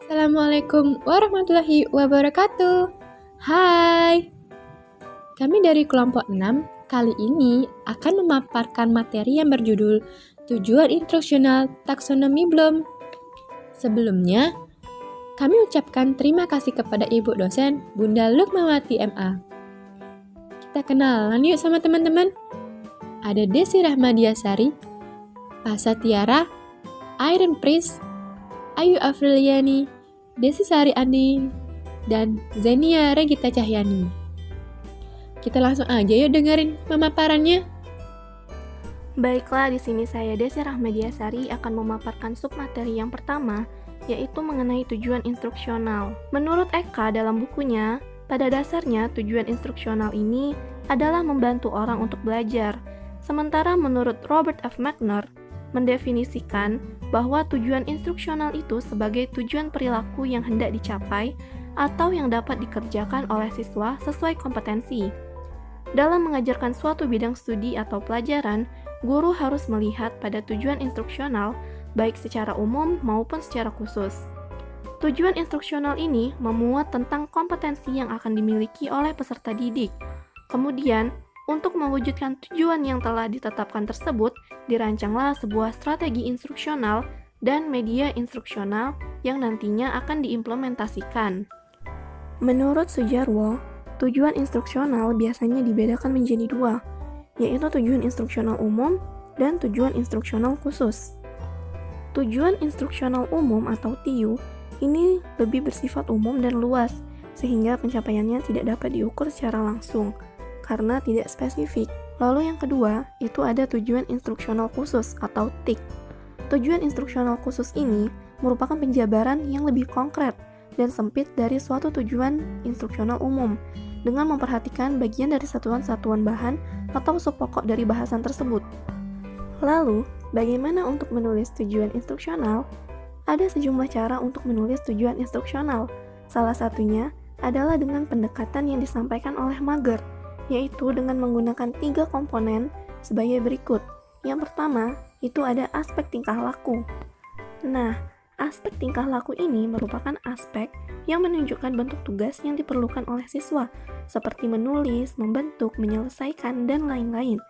Assalamualaikum warahmatullahi wabarakatuh. Hai, kami dari kelompok 6 kali ini akan memaparkan materi yang berjudul Tujuan Instruksional Taksonomi Bloom. Sebelumnya, kami ucapkan terima kasih kepada Ibu dosen Bunda Lukmawati MA. Kita kenalan yuk sama teman-teman. Ada Desi Rahmadiasari, Pasa Tiara, Irene Pris, Ayu Afriliani, Desi Sari Andin, dan Zenia Regita Cahyani. Kita langsung aja yuk dengerin pemaparannya. Baiklah, di sini saya Desi Rahmadiasari akan memaparkan submateri yang pertama, yaitu mengenai tujuan instruksional. Menurut Eka dalam bukunya, pada dasarnya tujuan instruksional ini adalah membantu orang untuk belajar. Sementara menurut Robert F. McNair, mendefinisikan bahwa tujuan instruksional itu sebagai tujuan perilaku yang hendak dicapai atau yang dapat dikerjakan oleh siswa sesuai kompetensi. Dalam mengajarkan suatu bidang studi atau pelajaran, guru harus melihat pada tujuan instruksional baik secara umum maupun secara khusus. Tujuan instruksional ini memuat tentang kompetensi yang akan dimiliki oleh peserta didik. Kemudian, untuk mewujudkan tujuan yang telah ditetapkan tersebut, dirancanglah sebuah strategi instruksional dan media instruksional yang nantinya akan diimplementasikan. Menurut Sujarwo, tujuan instruksional biasanya dibedakan menjadi dua, yaitu tujuan instruksional umum dan tujuan instruksional khusus. Tujuan instruksional umum atau TIU ini lebih bersifat umum dan luas, sehingga pencapaiannya tidak dapat diukur secara langsung, karena tidak spesifik. Lalu yang kedua, itu ada tujuan instruksional khusus atau TIK. Tujuan instruksional khusus ini merupakan penjabaran yang lebih konkret dan sempit dari suatu tujuan instruksional umum, dengan memperhatikan bagian dari satuan-satuan bahan atau subpokok dari bahasan tersebut. Lalu, bagaimana untuk menulis tujuan instruksional? Ada sejumlah cara untuk menulis tujuan instruksional. Salah satunya adalah dengan pendekatan yang disampaikan oleh Mager, yaitu dengan menggunakan 3 komponen sebagai berikut. Yang pertama, itu ada aspek tingkah laku. Nah, aspek tingkah laku ini merupakan aspek yang menunjukkan bentuk tugas yang diperlukan oleh siswa, seperti menulis, membentuk, menyelesaikan, dan lain-lain.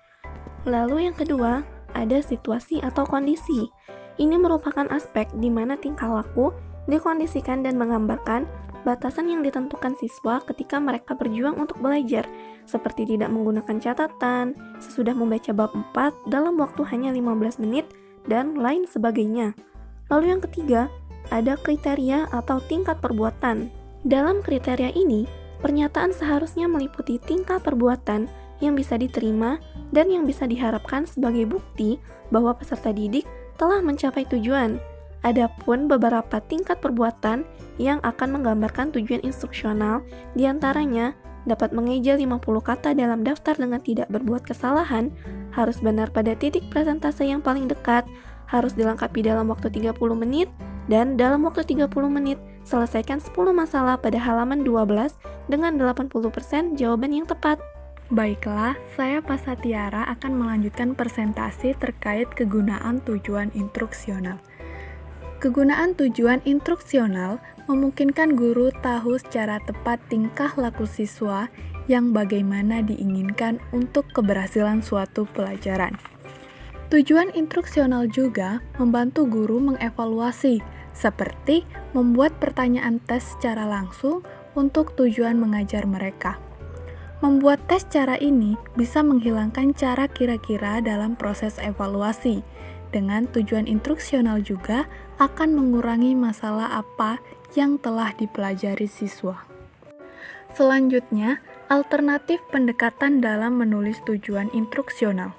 Lalu yang kedua, ada situasi atau kondisi. Ini merupakan aspek di mana tingkah laku dikondisikan dan menggambarkan batasan yang ditentukan siswa ketika mereka berjuang untuk belajar, seperti tidak menggunakan catatan, sesudah membaca bab 4 dalam waktu hanya 15 menit, dan lain sebagainya. Lalu yang ketiga, ada kriteria atau tingkat perbuatan. Dalam kriteria ini, pernyataan seharusnya meliputi tingkat perbuatan yang bisa diterima dan yang bisa diharapkan sebagai bukti bahwa peserta didik telah mencapai tujuan. Adapun beberapa tingkat perbuatan yang akan menggambarkan tujuan instruksional, diantaranya dapat mengeja 50 kata dalam daftar dengan tidak berbuat kesalahan, harus benar pada titik presentase yang paling dekat, harus dilengkapi dalam waktu 30 menit, dan dalam waktu 30 menit selesaikan 10 masalah pada halaman 12 dengan 80% jawaban yang tepat. Baiklah, saya Pasa Tiara akan melanjutkan presentasi terkait kegunaan tujuan instruksional. Kegunaan tujuan instruksional memungkinkan guru tahu secara tepat tingkah laku siswa yang bagaimana diinginkan untuk keberhasilan suatu pelajaran. Tujuan instruksional juga membantu guru mengevaluasi, seperti membuat pertanyaan tes secara langsung untuk tujuan mengajar mereka. Membuat tes cara ini bisa menghilangkan cara kira-kira dalam proses evaluasi. Dengan tujuan instruksional juga akan mengurangi masalah apa yang telah dipelajari siswa. Selanjutnya, alternatif pendekatan dalam menulis tujuan instruksional.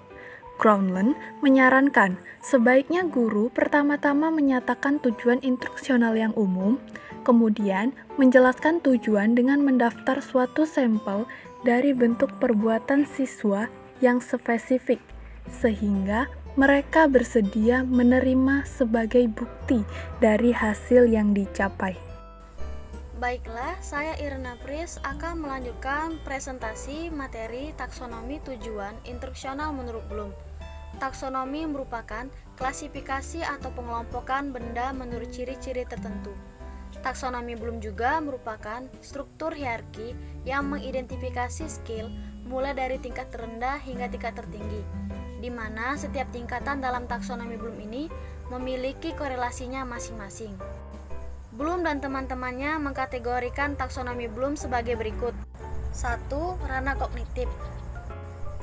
Crownland menyarankan sebaiknya guru pertama-tama menyatakan tujuan instruksional yang umum, kemudian menjelaskan tujuan dengan mendaftar suatu sampel dari bentuk perbuatan siswa yang spesifik, sehingga mereka bersedia menerima sebagai bukti dari hasil yang dicapai. Baiklah, saya Irna Pris akan melanjutkan presentasi materi taksonomi tujuan instruksional menurut Bloom. Taksonomi merupakan klasifikasi atau pengelompokan benda menurut ciri-ciri tertentu. Taksonomi Bloom juga merupakan struktur hierarki yang mengidentifikasi skill mulai dari tingkat terendah hingga tingkat tertinggi, di mana setiap tingkatan dalam taksonomi Bloom ini memiliki korelasinya masing-masing. Bloom dan teman-temannya mengkategorikan taksonomi Bloom sebagai berikut. 1. Ranah kognitif.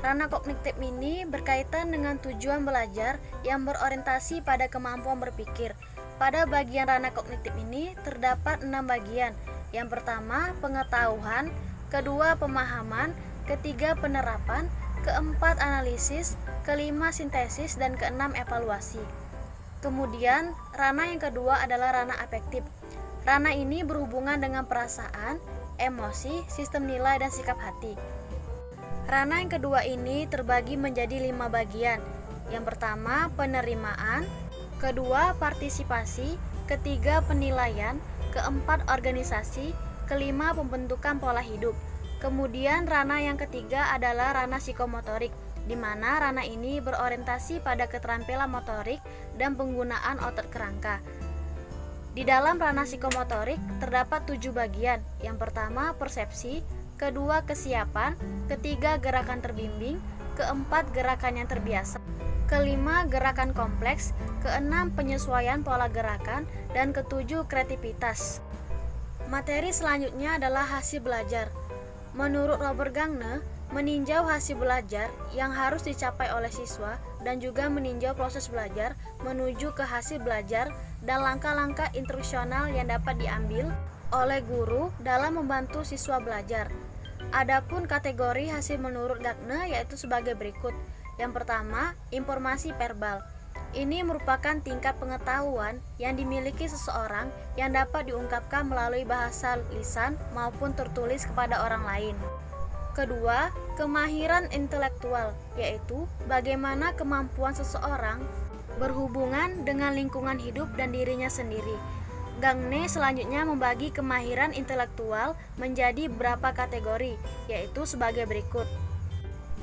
Ranah kognitif ini berkaitan dengan tujuan belajar yang berorientasi pada kemampuan berpikir. Pada bagian ranah kognitif ini terdapat 6 bagian. Yang pertama, pengetahuan, kedua, pemahaman, ketiga, penerapan, keempat, analisis, kelima, sintesis, dan keenam, evaluasi. Kemudian, ranah yang kedua adalah ranah afektif. Ranah ini berhubungan dengan perasaan, emosi, sistem nilai, dan sikap hati. Ranah yang kedua ini terbagi menjadi 5 bagian. Yang pertama, penerimaan, kedua, partisipasi, ketiga, penilaian, keempat, organisasi, kelima, pembentukan pola hidup. Kemudian ranah yang ketiga adalah ranah psikomotorik, di mana ranah ini berorientasi pada keterampilan motorik dan penggunaan otot kerangka. Di dalam ranah psikomotorik terdapat 7 bagian. Yang pertama, persepsi, kedua, kesiapan, ketiga, gerakan terbimbing, keempat, gerakan yang terbiasa, kelima, gerakan kompleks, keenam, penyesuaian pola gerakan, dan ketujuh, kreativitas. Materi selanjutnya adalah hasil belajar. Menurut Robert Gagne, meninjau hasil belajar yang harus dicapai oleh siswa dan juga meninjau proses belajar menuju ke hasil belajar dan langkah-langkah instruksional yang dapat diambil oleh guru dalam membantu siswa belajar. Adapun kategori hasil menurut Gagne yaitu sebagai berikut. Yang pertama, informasi verbal. Ini merupakan tingkat pengetahuan yang dimiliki seseorang yang dapat diungkapkan melalui bahasa lisan maupun tertulis kepada orang lain. Kedua, kemahiran intelektual, yaitu bagaimana kemampuan seseorang berhubungan dengan lingkungan hidup dan dirinya sendiri. Gagne selanjutnya membagi kemahiran intelektual menjadi beberapa kategori, yaitu sebagai berikut.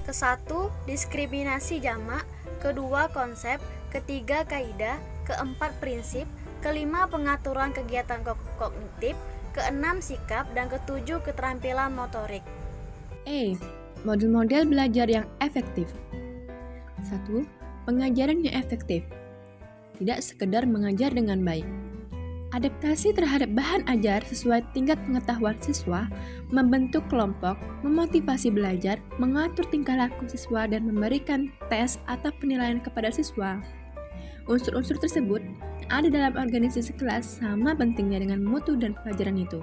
Ke-1, diskriminasi jamak, kedua, konsep, ketiga, kaidah, keempat, prinsip, kelima, pengaturan kegiatan kognitif, keenam, sikap, dan ketujuh, keterampilan motorik. Model-model belajar yang efektif. 1. Pengajaran yang efektif. Tidak sekedar mengajar dengan baik. Adaptasi terhadap bahan ajar sesuai tingkat pengetahuan siswa, membentuk kelompok, memotivasi belajar, mengatur tingkah laku siswa, dan memberikan tes atau penilaian kepada siswa. Unsur-unsur tersebut yang ada dalam organisasi kelas sama pentingnya dengan mutu dan pelajaran itu.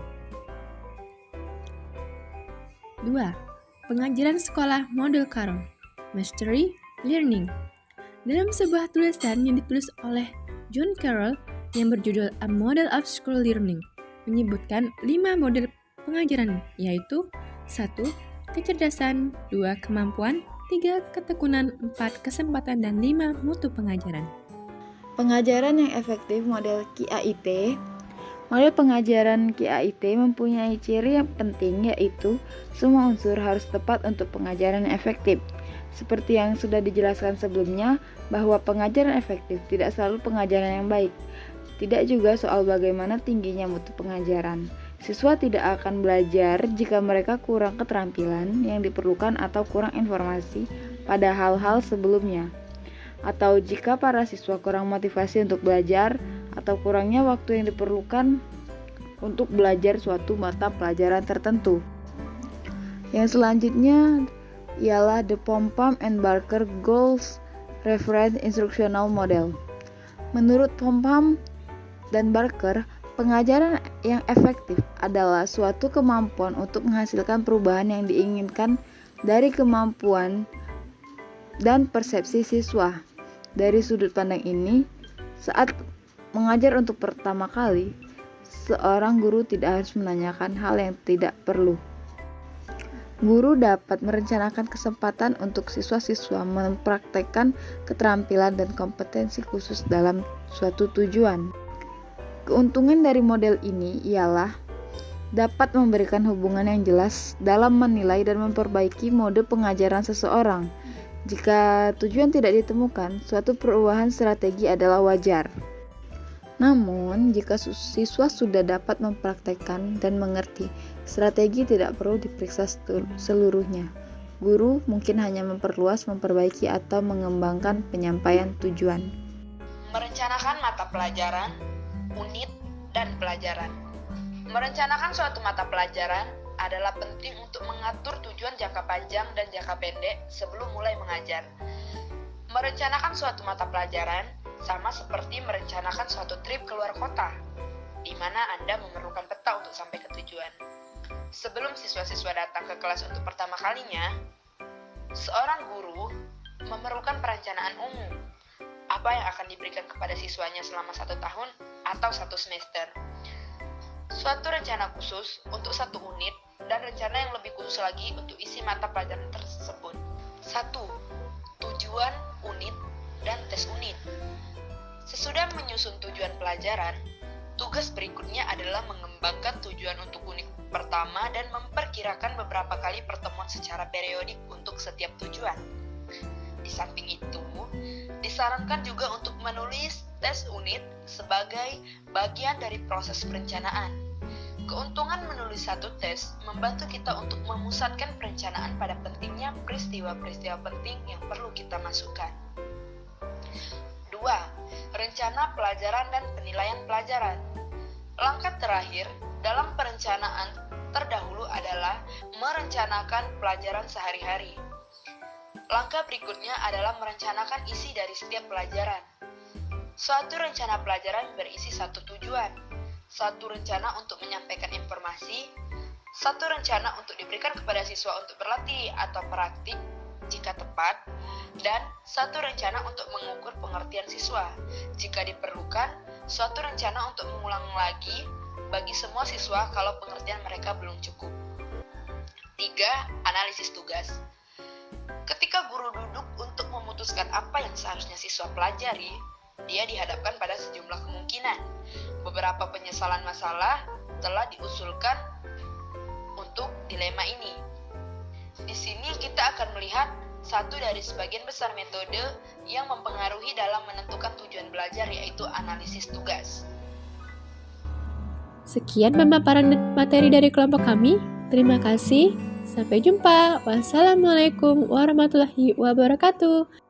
2. Pengajaran sekolah model Carroll, Mastery Learning. Dalam sebuah tulisan yang ditulis oleh John Carroll yang berjudul A Model of School Learning, menyebutkan 5 model pengajaran, yaitu 1. Kecerdasan, 2. Kemampuan, 3. Ketekunan, 4. Kesempatan, dan 5. Mutu pengajaran. Pengajaran yang efektif model KIAIT. Model pengajaran KIAIT mempunyai ciri yang penting, yaitu semua unsur harus tepat untuk pengajaran yang efektif. Seperti yang sudah dijelaskan sebelumnya, bahwa pengajaran efektif tidak selalu pengajaran yang baik. Tidak juga soal bagaimana tingginya mutu pengajaran. Siswa tidak akan belajar jika mereka kurang keterampilan yang diperlukan atau kurang informasi pada hal-hal sebelumnya. Atau jika para siswa kurang motivasi untuk belajar atau kurangnya waktu yang diperlukan untuk belajar suatu mata pelajaran tertentu. Yang selanjutnya ialah The Popham and Barker Goals Reference Instructional Model. Menurut Popham dan Barker, pengajaran yang efektif adalah suatu kemampuan untuk menghasilkan perubahan yang diinginkan dari kemampuan dan persepsi siswa. Dari sudut pandang ini, saat mengajar untuk pertama kali, seorang guru tidak harus menanyakan hal yang tidak perlu. Guru dapat merencanakan kesempatan untuk siswa-siswa mempraktekkan keterampilan dan kompetensi khusus dalam suatu tujuan. Keuntungan dari model ini ialah dapat memberikan hubungan yang jelas dalam menilai dan memperbaiki mode pengajaran seseorang. Jika tujuan tidak ditemukan, suatu perubahan strategi adalah wajar. Namun, jika siswa sudah dapat mempraktekkan dan mengerti, strategi tidak perlu diperiksa seluruhnya. Guru mungkin hanya memperluas, memperbaiki, atau mengembangkan penyampaian tujuan. Merencanakan mata pelajaran, unit, dan pelajaran. Merencanakan suatu mata pelajaran adalah penting untuk mengatur tujuan jangka panjang dan jangka pendek sebelum mulai mengajar. Merencanakan suatu mata pelajaran sama seperti merencanakan suatu trip keluar kota, di mana Anda memerlukan peta untuk sampai ke tujuan. Sebelum siswa-siswa datang ke kelas untuk pertama kalinya, seorang guru memerlukan perencanaan umum. Apa yang akan diberikan kepada siswanya selama 1 tahun atau 1 semester. Suatu rencana khusus untuk 1 unit dan rencana yang lebih khusus lagi untuk isi mata pelajaran tersebut. 1. Tujuan unit dan tes unit. Sesudah menyusun tujuan pelajaran, tugas berikutnya adalah mengembangkan tujuan untuk unit pertama dan memperkirakan beberapa kali pertemuan secara periodik untuk setiap tujuan. Di samping itu, disarankan juga untuk menulis tes unit sebagai bagian dari proses perencanaan. Keuntungan menulis satu tes membantu kita untuk memusatkan perencanaan pada pentingnya peristiwa-peristiwa penting yang perlu kita masukkan. 2. Rencana pelajaran dan penilaian pelajaran. Langkah terakhir dalam perencanaan terdahulu adalah merencanakan pelajaran sehari-hari. Langkah berikutnya adalah merencanakan isi dari setiap pelajaran. Suatu rencana pelajaran berisi 1 tujuan, 1 rencana untuk menyampaikan informasi, 1 rencana untuk diberikan kepada siswa untuk berlatih atau praktik jika tepat, dan 1 rencana untuk mengukur pengertian siswa. Jika diperlukan, suatu rencana untuk mengulang lagi bagi semua siswa kalau pengertian mereka belum cukup. 3. Analisis tugas. Ketika guru duduk untuk memutuskan apa yang seharusnya siswa pelajari, dia dihadapkan pada sejumlah kemungkinan. Beberapa penyesalan masalah telah diusulkan untuk dilema ini. Di sini kita akan melihat satu dari sebagian besar metode yang mempengaruhi dalam menentukan tujuan belajar, yaitu analisis tugas. Sekian pemaparan materi dari kelompok kami. Terima kasih. Sampai jumpa. Wassalamualaikum warahmatullahi wabarakatuh.